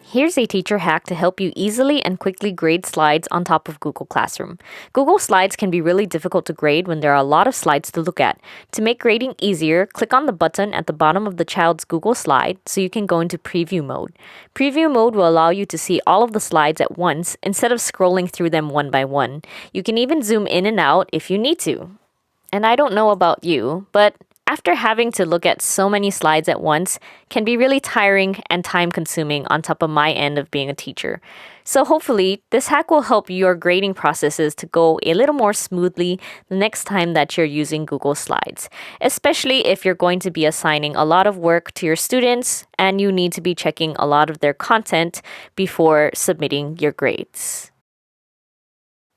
Here's a teacher hack to help you easily and quickly grade slides on top of Google Classroom. Google Slides can be really difficult to grade when there are a lot of slides to look at. To make grading easier, click on the button at the bottom of the child's Google slide so you can go into preview mode. Preview mode will allow you to see all of the slides at once instead of scrolling through them one by one. You can even zoom in and out if you need to. And I don't know about you, but after having to look at so many slides at once can be really tiring and time-consuming on top of my end of being a teacher. So hopefully, this hack will help your grading processes to go a little more smoothly the next time that you're using Google Slides, especially if you're going to be assigning a lot of work to your students and you need to be checking a lot of their content before submitting your grades.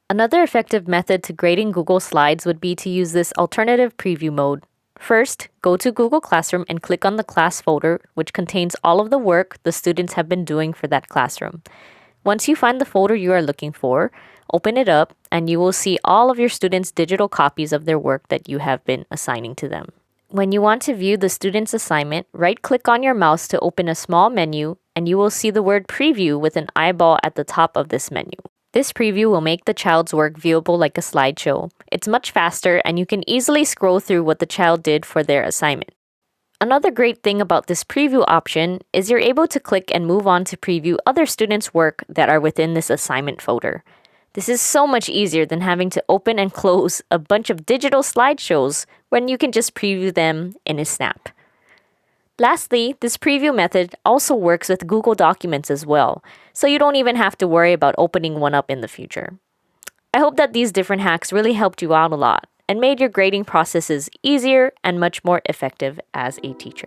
Another effective method to grading Google Slides would be to use this alternative preview mode. First, go to Google Classroom and click on the class folder, which contains all of the work the students have been doing for that classroom. Once you find the folder you are looking for, open it up and you will see all of your students' digital copies of their work that you have been assigning to them. When you want to view the student's assignment, right-click on your mouse to open a small menu and you will see the word Preview with an eyeball at the top of this menu. This preview will make the child's work viewable like a slideshow. It's much faster and you can easily scroll through what the child did for their assignment. Another great thing about this preview option is you're able to click and move on to preview other students' work that are within this assignment folder. This is so much easier than having to open and close a bunch of digital slideshows when you can just preview them in a snap. Lastly, this preview method also works with Google Documents as well, so you don't even have to worry about opening one up in the future. I hope that these different hacks really helped you out a lot and made your grading processes easier and much more effective as a teacher.